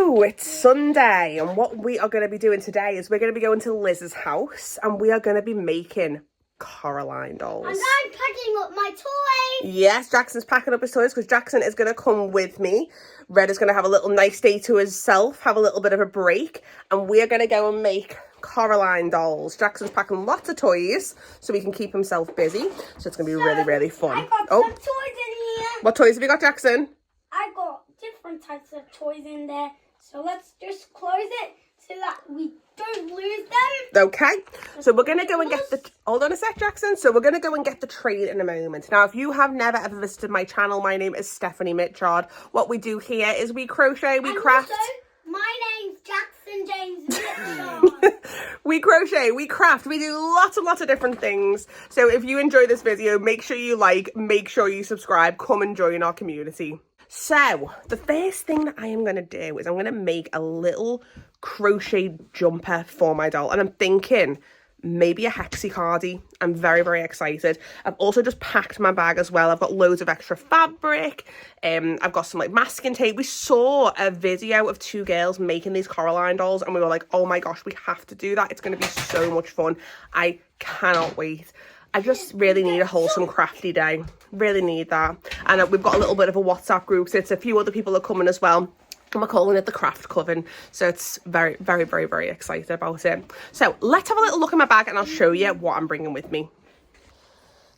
So it's Sunday, and what we are going to be doing today is we're going to be going to Liz's house and we are going to be making Coraline dolls. And I'm packing up my toys. Yes, Jackson's packing up his toys because Jackson is going to come with me. Red is going to have a little nice day to himself, have a little bit of a break, and we're going to go and make Coraline dolls. Jackson's packing lots of toys so he can keep himself busy. So it's going to be really, really fun. I got some toys in here. What toys have you got, Jackson? I got different types of toys in there. So let's just close it so that we don't lose them. Okay, so we're going to go and get the... Hold on a sec, Jackson. So we're going to go and get the trade in a moment. Now, if you have never ever visited my channel, my name is Stephanie Mitchard. What we do here is we crochet, we craft... Also, my name's Jackson James Mitchard. We crochet, we craft, we do lots and lots of different things. So if you enjoy this video, make sure you like, make sure you subscribe, come and join our community. So the first thing that I am going to do is I'm going to make a little crochet jumper for my doll. And I'm thinking maybe a Hexi cardi. I'm very, very excited. I've also just packed my bag as well. I've got loads of extra fabric. I've got some like masking tape. We saw a video of two girls making these Coraline dolls and we were like, oh my gosh, we have to do that. It's going to be so much fun. I cannot wait. I just really need a wholesome crafty day. Really need that. And we've got a little bit of a WhatsApp group. So it's a few other people are coming as well. And we're calling it the craft coven. So it's very, very, very, very excited about it. So let's have a little look in my bag and I'll show you what I'm bringing with me.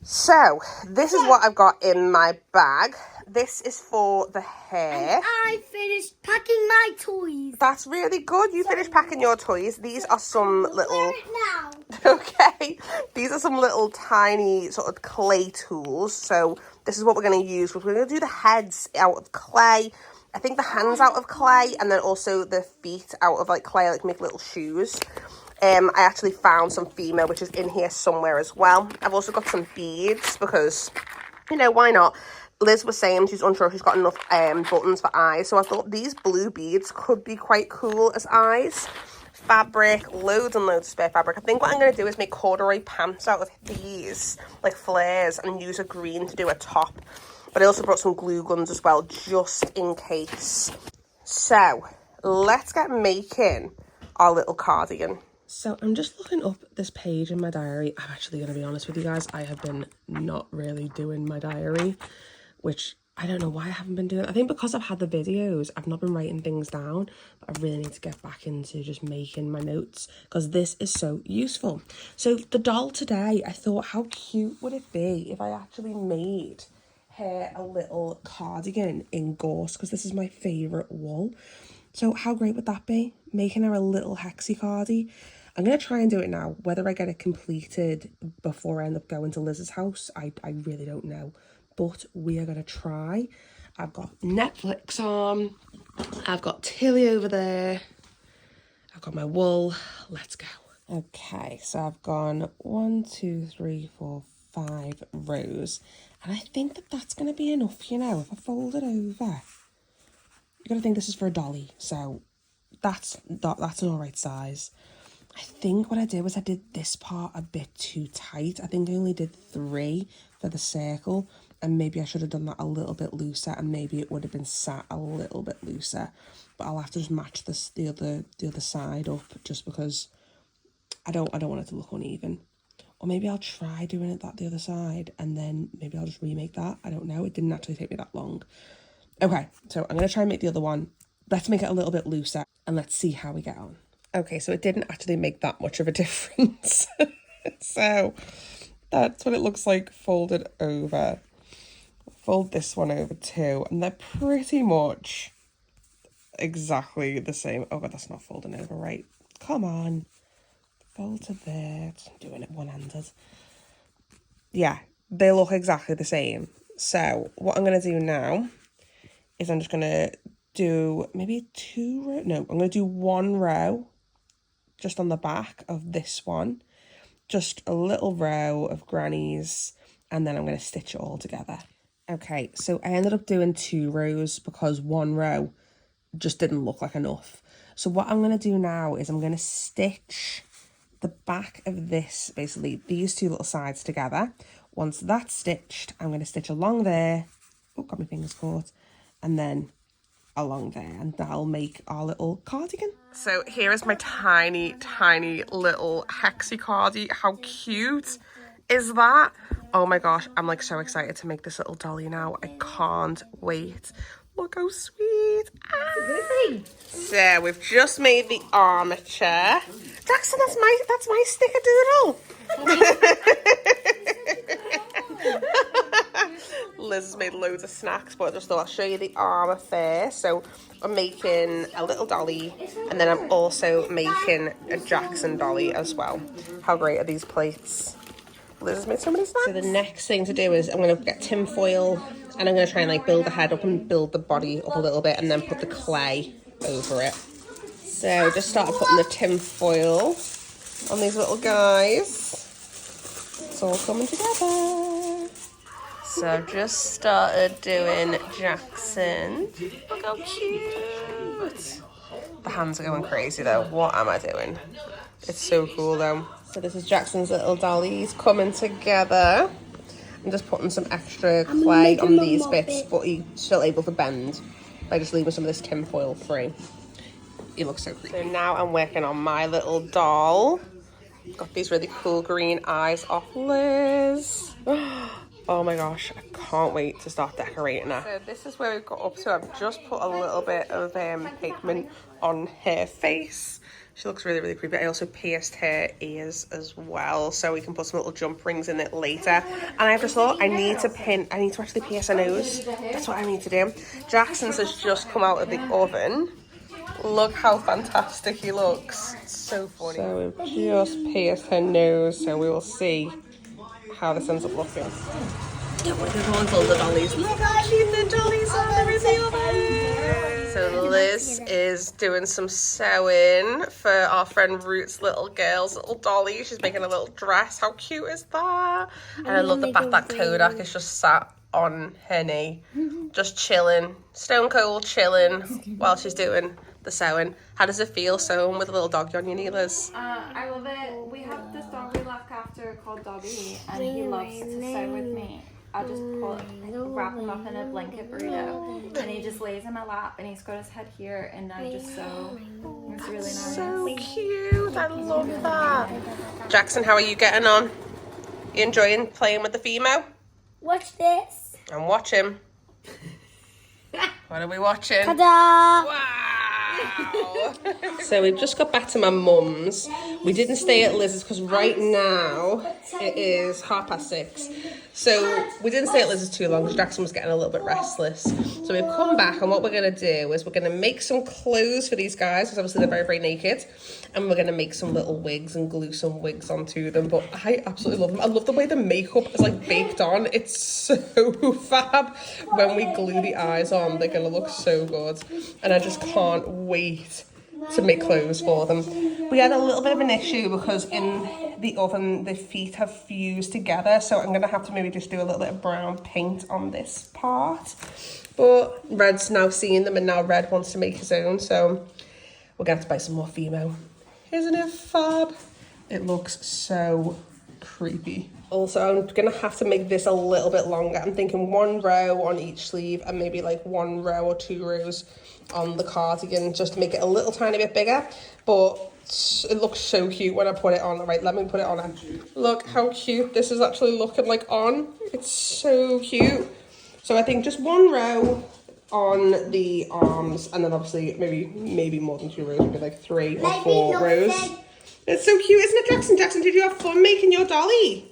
So this is what I've got in my bag. This is for the hair. And I finished packing my toys. That's really good. You finished packing your toys. These are some little... Wear it now. Okay. These are some little tiny sort of clay tools. So this is what we're going to use. We're going to do the heads out of clay. I think the hands out of clay. And then also the feet out of like clay, like make little shoes. I actually found some female, which is in here somewhere as well. I've also got some beads because, you know, why not? Liz was saying she's unsure if she's got enough buttons for eyes. So I thought these blue beads could be quite cool as eyes. Fabric, loads and loads of spare fabric. I think what I'm going to do is make corduroy pants out of these, like flares, and use a green to do a top. But I also brought some glue guns as well, just in case. So let's get making our little cardigan. So I'm just looking up this page in my diary. I'm actually going to be honest with you guys. I have been not really doing my diary, which I don't know why I haven't been doing. I think because I've had the videos, I've not been writing things down. But I really need to get back into just making my notes because this is so useful. So the doll today, I thought, how cute would it be if I actually made her a little cardigan in gorse, because this is my favourite wool. So how great would that be? Making her a little Hexi cardi. I'm going to try and do it now. Whether I get it completed before I end up going to Liz's house, I really don't know. But we are going to try. I've got Netflix on. I've got Tilly over there. I've got my wool. Let's go. Okay, so I've gone 1, 2, 3, 4, 5 rows. And I think that that's going to be enough, you know, if I fold it over. You're going to think this is for a dolly. So that's an all right size. I think what I did was I did this part a bit too tight. I think I only did 3 for the circle. And maybe I should have done that a little bit looser. And maybe it would have been sat a little bit looser. But I'll have to just match this the other side up. Just because I don't want it to look uneven. Or maybe I'll try doing it the other side. And then maybe I'll just remake that. I don't know. It didn't actually take me that long. Okay, so I'm going to try and make the other one. Let's make it a little bit looser. And let's see how we get on. Okay, so it didn't actually make that much of a difference. So that's what it looks like folded over. Fold this one over too, and they're pretty much exactly the same. Oh god, that's not folding over right. Come on. Fold to there. I'm doing it one-handed. Yeah, they look exactly the same. So what I'm going to do now is I'm just going to do maybe 2 rows. No, I'm going to do 1 row just on the back of this one. Just a little row of grannies, and then I'm going to stitch it all together. Okay, so I ended up doing 2 rows because 1 row just didn't look like enough. So what I'm going to do now is I'm going to stitch the back of this, basically these 2 little sides together. Once that's stitched, I'm going to stitch along there. Oh, got my fingers caught. And then along there, and that'll make our little cardigan. So here is my tiny, tiny little Hexi cardi. How cute is that? Oh my gosh, I'm like so excited to make this little dolly now. I can't wait. Look how sweet. Ah. So we've just made the armature. Jackson, that's my snickerdoodle. Liz has made loads of snacks, but I just thought I'll show you the armour first. So I'm making a little dolly, and then I'm also making a Jackson dolly as well. How great are these plates? Liz has made so many snacks. So the next thing to do is I'm going to get tin foil, and I'm going to try and like build the head up and build the body up a little bit, and then put the clay over it. So just started putting the tin foil on these little guys. It's all coming together. So I've just started doing Jackson. Look how cute. The hands are going crazy though. What am I doing? It's so cool though. So this is Jackson's little dollies coming together. I'm just putting some extra clay on these bits, but he's still able to bend by just leaving some of this tin foil free. He looks so creepy. So now I'm working on my little doll. Got these really cool green eyes off Liz. Oh my gosh, I can't wait to start decorating her. So this is where we've got up to. I've just put a little bit of pigment on her face. She looks really, really creepy. I also pierced her ears as well, so we can put some little jump rings in it later. And I just thought I need to actually pierce her nose. That's what I need to do. Jackson's has just come out of the oven. Look how fantastic he looks. It's so funny. So we've just pierced her nose, so we will see how this ends up looking. Don't worry, there's all the dollies. Look how cute the dollies are in the oven. So Liz is doing some sewing for our friend Rute's little girl's little dolly. She's making a little dress. How cute is that? And I love the fact that Kodak is just sat on her knee, just chilling, stone cold chilling while she's doing the sewing. How does it feel sewing with a little doggy on your knee, Liz? I love it. We have this dog we look after called Dobby, and he loves to sew with me. I just wrap him up in a blanket burrito, and he just lays in my lap, and he's got his head here, and I just sew. It's really nice. So cute. I love that. Jackson, how are you getting on? You enjoying playing with the Fimo? Watch this. I'm watching. What are we watching? Ta-da! Wow! So we've just got back to my mum's. We didn't stay at Liz's because right now it is 6:30. So we didn't stay at Liz's too long because Jackson was getting a little bit restless. So we've come back, and what we're going to do is we're going to make some clothes for these guys because obviously they're very, very naked. And we're going to make some little wigs and glue some wigs onto them. But I absolutely love them. I love the way the makeup is like baked on. It's so fab. When we glue the eyes on, they're going to look so good. And I just can't wait to make clothes for them. We had a little bit of an issue because in the oven the feet have fused together, so I'm gonna have to maybe just do a little bit of brown paint on this part. But Red's now seeing them, and now Red wants to make his own, so we're gonna have to buy some more Fimo. Isn't it fab? It looks so creepy. Also, I'm gonna have to make this a little bit longer. I'm thinking 1 row on each sleeve and maybe like 1 row or 2 rows on the cardigan, just to make it a little tiny bit bigger. But it looks so cute when I put it on. All right, let me put it on. Look how cute this is actually looking like on. It's so cute. So I think just 1 row on the arms, and then obviously maybe more than 2 rows, maybe like 3 or 4 rows. It's so cute, isn't it, Jackson? Jackson, did you have fun making your dolly?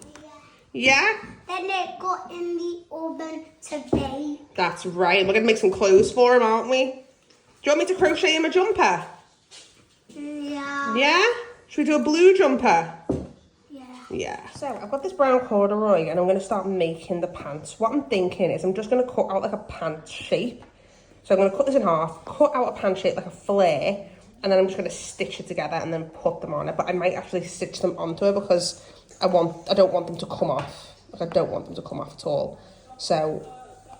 Yeah? Then it got in the oven to bake. That's right. We're going to make some clothes for him, aren't we? Do you want me to crochet him a jumper? Yeah. Yeah? Should we do a blue jumper? Yeah. Yeah. So I've got this brown corduroy, and I'm going to start making the pants. What I'm thinking is I'm just going to cut out like a pant shape. So I'm going to cut this in half, cut out a pant shape like a flare, and then I'm just going to stitch it together and then put them on it. But I might actually stitch them onto it because I don't want them to come off. Like, I don't want them to come off at all. So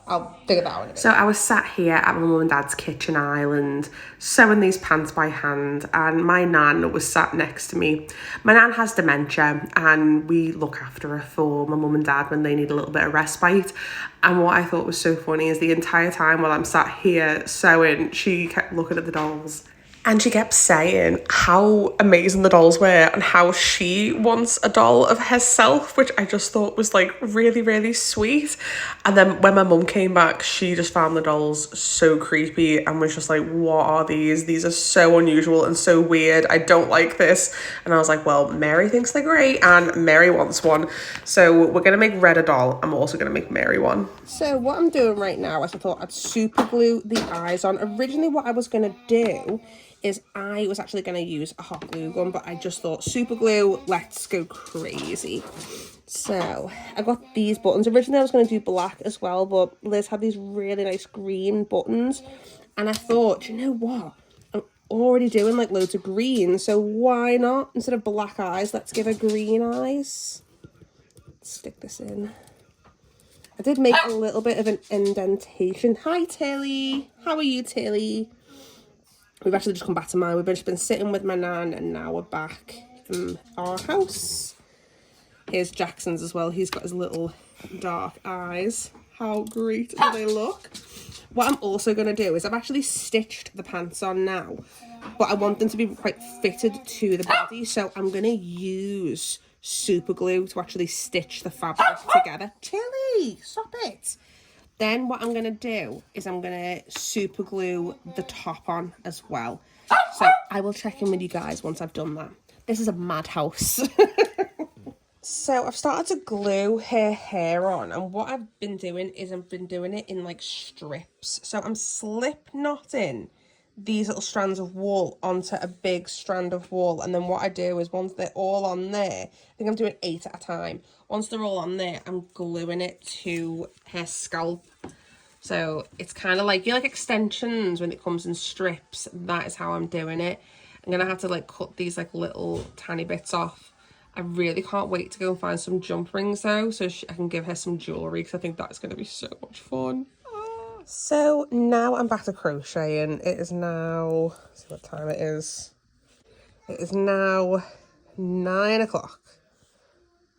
I'll figure that out in a minute. So I was sat here at my mum and dad's kitchen island sewing these pants by hand, and my nan was sat next to me. My nan has dementia and we look after her for my mum and dad when they need a little bit of respite. And what I thought was so funny is the entire time while I'm sat here sewing, she kept looking at the dolls. And she kept saying how amazing the dolls were and how she wants a doll of herself, which I just thought was like really, really sweet. And then when my mum came back, she just found the dolls so creepy and was just like, what are these? These are so unusual and so weird. I don't like this. And I was like, well, Mary thinks they're great and Mary wants one. So we're going to make Red a doll. I'm also going to make Mary one. So what I'm doing right now is I thought I'd super glue the eyes on. Originally what I was going to do is I was actually going to use a hot glue gun, but I just thought super glue, let's go crazy. So I got these buttons. Originally I was going to do black as well, but Liz had these really nice green buttons. And I thought, you know what? I'm already doing like loads of green, so why not? Instead of black eyes, let's give her green eyes. Let's stick this in. I did make a little bit of an indentation. Hi, Tilly. How are you, Tilly? We've actually just come back to mine. We've just been sitting with my nan and now we're back in our house. Here's Jackson's as well. He's got his little dark eyes. How great do they look? What I'm also going to do is I've actually stitched the pants on now, but I want them to be quite fitted to the body. So I'm going to use super glue to actually stitch the fabric together. Chilly, stop it. Then what I'm going to do is I'm going to super glue the top on as well. So I will check in with you guys once I've done that. This is a madhouse. So I've started to glue her hair on, and what I've been doing is I've been doing it in like strips. So I'm slip knotting these little strands of wool onto a big strand of wool, and then what I do is once they're all on there, I think I'm doing 8 at a time. Once they're all on there, I'm gluing it to her scalp. So it's kind of like, you know, like extensions when it comes in strips. That is how I'm doing it. I'm gonna have to like cut these like little tiny bits off. I really can't wait to go and find some jump rings though, so I can give her some jewellery, because I think that's going to be so much fun. So now I'm back to crocheting. It is now, let's see what time it is. It is now 9 o'clock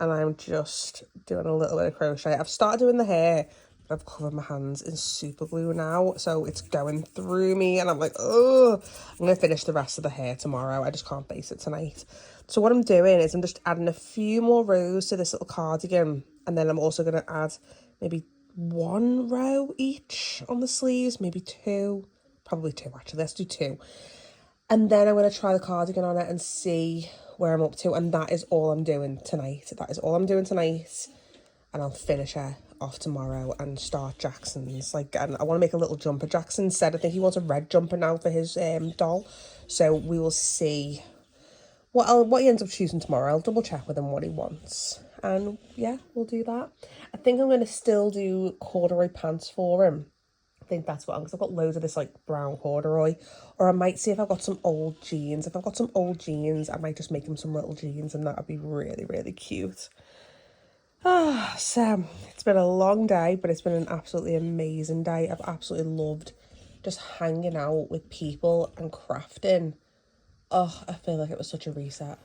and I'm just doing a little bit of crochet. I've started doing the hair, but I've covered my hands in super glue now, so it's going through me and I'm like, oh, I'm going to finish the rest of the hair tomorrow. I just can't base it tonight. So what I'm doing is I'm just adding a few more rows to this little cardigan, and then I'm also going to add maybe 1 row each on the sleeves, maybe 2, probably 2 actually, let's do 2. And then I'm going to try the cardigan on it and see where I'm up to, and that is all I'm doing tonight. That is all I'm doing tonight, and I'll finish her off tomorrow and start Jackson's. Like, and I want to make a little jumper. Jackson said I think he wants a red jumper now for his doll, so we will see what he ends up choosing tomorrow. I'll double check with him what he wants, and yeah, we'll do that. I think I'm going to still do corduroy pants for him. I think that's what I'm, because I've got loads of this like brown corduroy, or I might see if I've got some old jeans. If I've got some old jeans, I might just make him some little jeans, and that would be really, really cute. So it's been a long day, but it's been an absolutely amazing day. I've absolutely loved just hanging out with people and crafting. Oh, I feel like it was such a reset.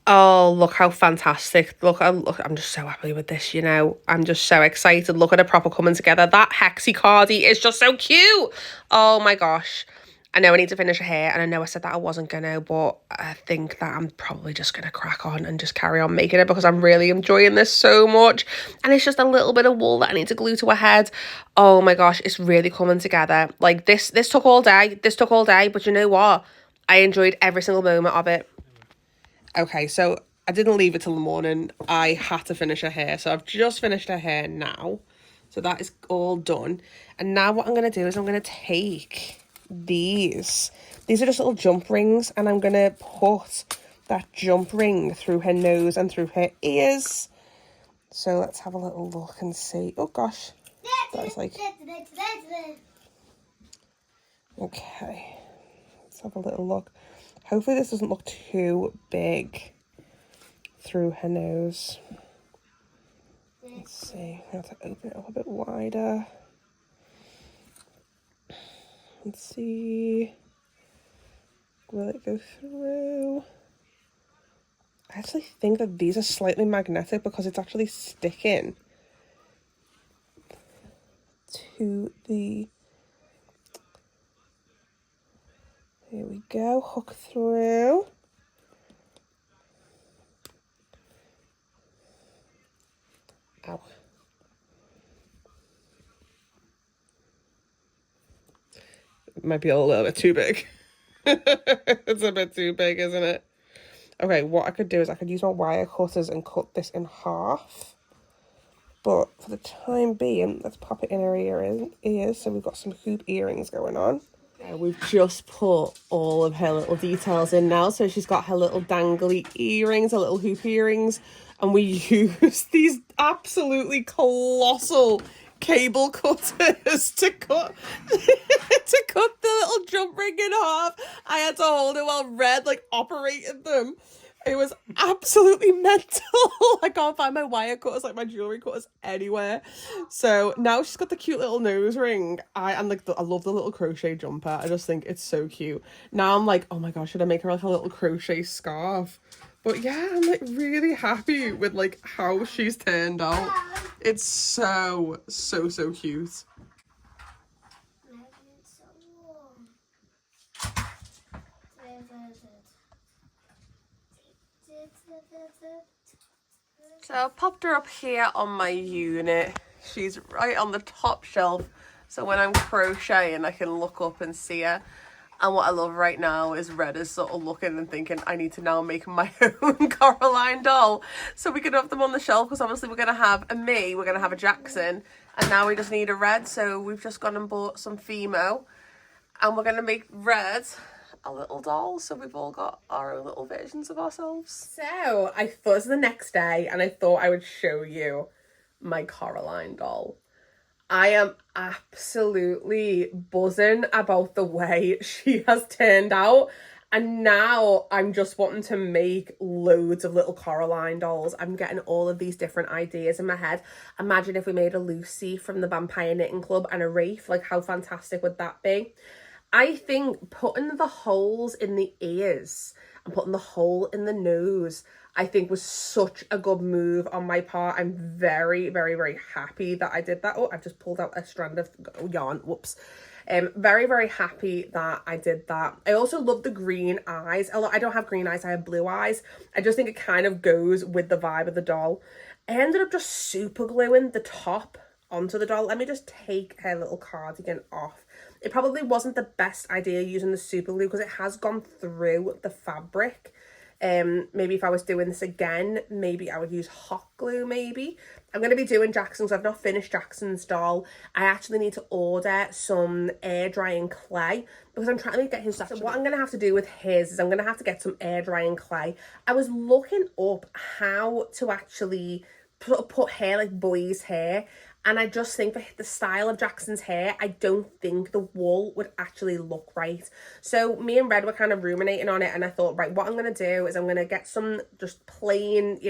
Oh, look how fantastic. Look, I'm just so happy with this, you know. I'm just so excited. Look at it proper coming together. That Hexi cardi is just so cute. Oh my gosh. I know I need to finish her hair, and I know I said that I wasn't gonna, but I think that I'm probably just gonna crack on and just carry on making it, because I'm really enjoying this so much. And it's just a little bit of wool that I need to glue to her head. Oh my gosh, it's really coming together. Like this took all day. This took all day, but you know what? I enjoyed every single moment of it. Okay, so I didn't leave it till the morning. I had to finish her hair, so I've just finished her hair now. So that is all done. And now what I'm going to do is I'm going to take these. These are just little jump rings, and I'm going to put that jump ring through her nose and through her ears. So let's have a little look and see. Oh gosh, that was like... Okay, let's have a little look. Hopefully this doesn't look too big through her nose. Let's see, I have to open it up a bit wider. Let's see. Will it go through? I actually think that these are slightly magnetic because it's actually sticking to the... Here we go, hook through. Ow. It might be a little bit too big. It's a bit too big, isn't it? Okay, what I could do is I could use my wire cutters and cut this in half. But for the time being, let's pop it in her ears. So we've got some hoop earrings going on. We've just put all of her little details in now. So she's got her little dangly earrings, her little hoop earrings. And we use these absolutely colossal cable cutters to cut the little jump ring in half. I had to hold it while Red operated them. It was absolutely mental. I can't find my wire cutters, my jewelry cutters anywhere. So now she's got the cute little nose ring. I love the little crochet jumper. I just think it's so cute. Now I'm like, oh my gosh, should I make her a little crochet scarf? But yeah, I'm really happy with how she's turned out. It's so cute. So I popped her up here on my unit. She's right on the top shelf. So when I'm crocheting, I can look up and see her. And what I love right now is Red is sort of looking and thinking, I need to now make my own Coraline doll. So we can have them on the shelf because obviously we're going to have a me, we're going to have a Jackson. And now we just need a Red. So we've just gone and bought some Fimo. And we're going to make Red a little doll, so we've all got our own little versions of ourselves. So I thought it was the next day and I thought I would show you my Coraline doll. I am absolutely buzzing about the way she has turned out, and now I'm just wanting to make loads of little Coraline dolls. I'm getting all of these different ideas in my head. Imagine if we made a Lucy from the Vampire Knitting Club and a Wraith, how fantastic would that be? I think putting the holes in the ears and putting the hole in the nose, I think was such a good move on my part. I'm very, very, very happy that I did that. Oh, I've just pulled out a strand of yarn. Whoops. Very, very happy that I did that. I also love the green eyes. I don't have green eyes, I have blue eyes. I just think it kind of goes with the vibe of the doll. I ended up just super gluing the top onto the doll. Let me just take her little cardigan off. It probably wasn't the best idea using the super glue because it has gone through the fabric. Maybe if I was doing this again, maybe I would use hot glue maybe. I'm going to be doing Jackson's. I've not finished Jackson's doll. I actually need to order some air drying clay because I'm trying to get his... So what I'm going to have to do with his is I'm going to have to get some air drying clay. I was looking up how to actually put hair like boys' hair. And I just think for the style of Jackson's hair, I don't think the wool would actually look right. So me and Red were kind of ruminating on it. And I thought, right, what I'm going to do is I'm going to get some just plain,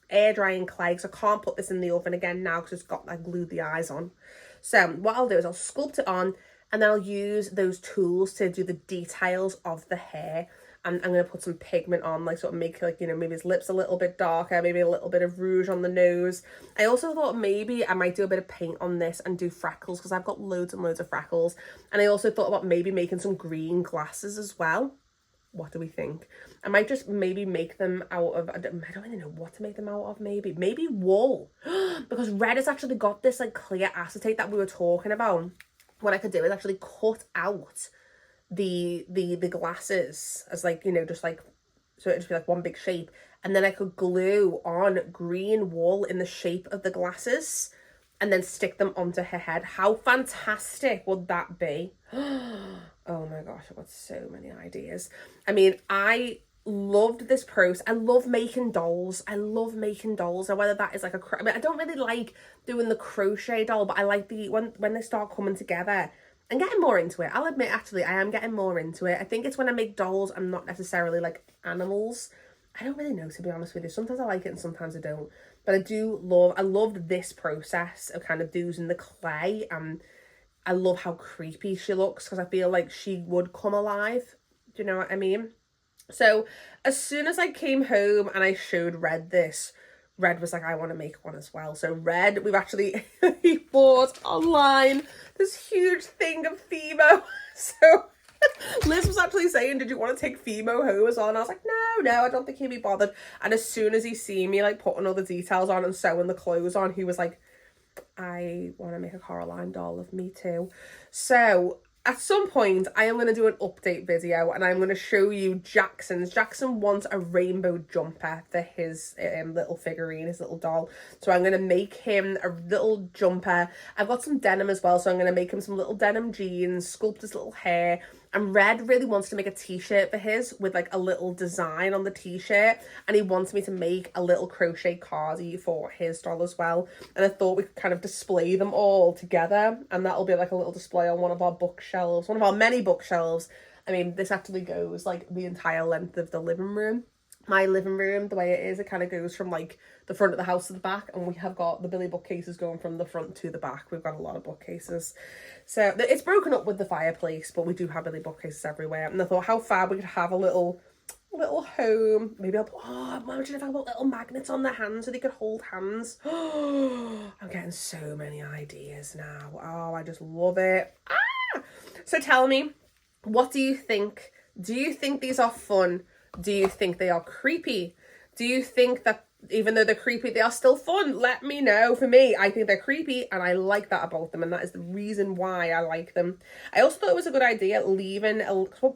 air drying clay. Because I can't put this in the oven again now because it's got, glued the eyes on. So what I'll do is I'll sculpt it on. And then I'll use those tools to do the details of the hair. And I'm going to put some pigment on, sort of make, maybe his lips a little bit darker, maybe a little bit of rouge on the nose. I also thought maybe I might do a bit of paint on this and do freckles because I've got loads and loads of freckles. And I also thought about maybe making some green glasses as well. What do we think? I might just maybe make them out of, I don't really know what to make them out of, maybe wool. Because Red has actually got this, clear acetate that we were talking about. What I could do is actually cut out the glasses as just so it'd just be one big shape, and then I could glue on green wool in the shape of the glasses and then stick them onto her head. How fantastic would that be? Oh my gosh, I've got so many ideas. I mean, I loved this process. I love making dolls. Now whether that is I don't really like doing the crochet doll, but I like when they start coming together. I'm getting more into it. I'll admit, actually, I am getting more into it. I think it's when I make dolls, I'm not necessarily animals. I don't really know, to be honest with you. Sometimes I like it and sometimes I don't. But I loved this process of kind of using the clay and I love how creepy she looks because I feel like she would come alive. Do you know what I mean? So as soon as I came home and I showed Red this, Red was like, I want to make one as well. So Red, we've actually he bought online this huge thing of Fimo. So Liz was actually saying, did you want to take Fimo home as well? And I was like, no, I don't think he'd be bothered. And as soon as he seen me like putting all the details on and sewing the clothes on, he was like, I want to make a Coraline doll of me too. So at some point I am going to do an update video and I'm going to show you Jackson's. Jackson wants a rainbow jumper for his little figurine, his little doll. So I'm going to make him a little jumper. I've got some denim as well, so I'm going to make him some little denim jeans, sculpt his little hair. And Red really wants to make a t-shirt for his with like a little design on the t-shirt, and he wants me to make a little crochet cardi for his doll as well. And I thought we could kind of display them all together, and that'll be like a little display on one of our bookshelves, one of our many bookshelves. I mean, this actually goes like the entire length of the living room. My living room, the way it is, it kind of goes from like the front of the house to the back, and we have got the Billy bookcases going from the front to the back. We've got a lot of bookcases. So it's broken up with the fireplace, but we do have Billy bookcases everywhere. And I thought how fab we could have a little home. Maybe I'll put, imagine if I put little magnets on their hands so they could hold hands. I'm getting so many ideas now. Oh, I just love it. So tell me, what do you think? Do you think these are fun? Do you think they are creepy? Do you think that even though they're creepy, they are still fun? Let me know. For me, I think they're creepy and I like that about them, and that is the reason why I like them. I also thought it was a good idea leaving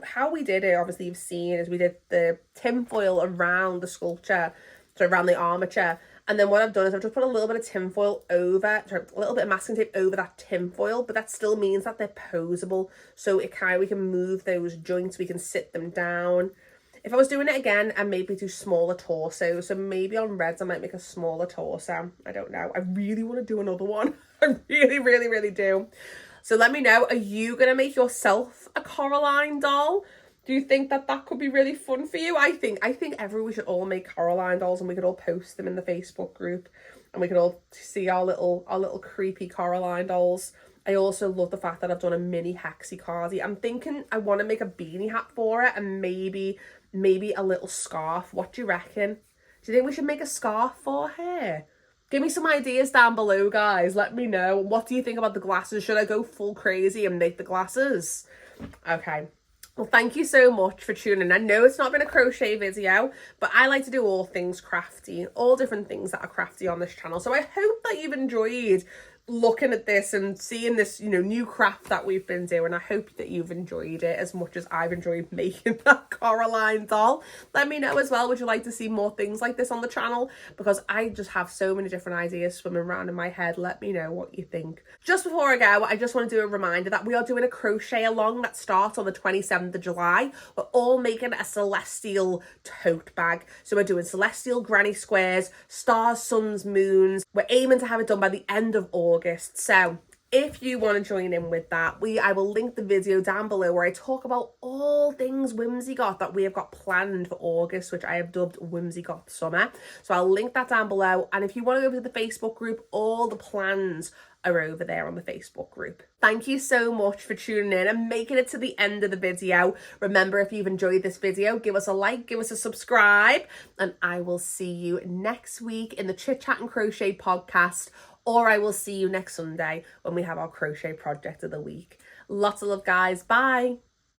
how we did it, obviously you've seen, is we did the tinfoil around the sculpture, so around the armature. And then what I've done is I've just put a little bit of tinfoil over, a little bit of masking tape over that tinfoil, but that still means that they're posable. So we can move those joints, we can sit them down. If I was doing it again, I'd maybe do smaller torso. So maybe on Reds, I might make a smaller torso. I don't know. I really want to do another one. I really, really, really do. So let me know. Are you going to make yourself a Coraline doll? Do you think that could be really fun for you? I think we should all make Coraline dolls, and we could all post them in the Facebook group, and we could all see our little creepy Coraline dolls. I also love the fact that I've done a mini Hexi cardi. I'm thinking I want to make a beanie hat for it, and maybe a little scarf. What do you reckon? Do you think we should make a scarf for her? Give me some ideas down below, guys. Let me know. What do you think about the glasses? Should I go full crazy and make the glasses? Okay. Well, thank you so much for tuning in. I know it's not been a crochet video, but I like to do all things crafty, all different things that are crafty on this channel. So I hope that you've enjoyed looking at this and seeing this, new craft that we've been doing. I hope that you've enjoyed it as much as I've enjoyed making that Coraline doll. Let me know as well, would you like to see more things like this on the channel? Because I just have so many different ideas swimming around in my head. Let me know what you think. Just before I go, I just want to do a reminder that we are doing a crochet along that starts on the 27th of July. We're all making a celestial tote bag. So we're doing celestial granny squares, stars, suns, moons. We're aiming to have it done by the end of August. So if you want to join in with that, I will link the video down below where I talk about all things Whimsigoth that we have got planned for August, which I have dubbed Whimsigoth Summer. So I'll link that down below. And if you want to go to the Facebook group, all the plans are over there on the Facebook group. Thank you so much for tuning in and making it to the end of the video. Remember, if you've enjoyed this video, give us a like, give us a subscribe, and I will see you next week in the Chit Chat and Crochet podcast, or I will see you next Sunday when we have our crochet project of the week. Lots of love, guys. Bye.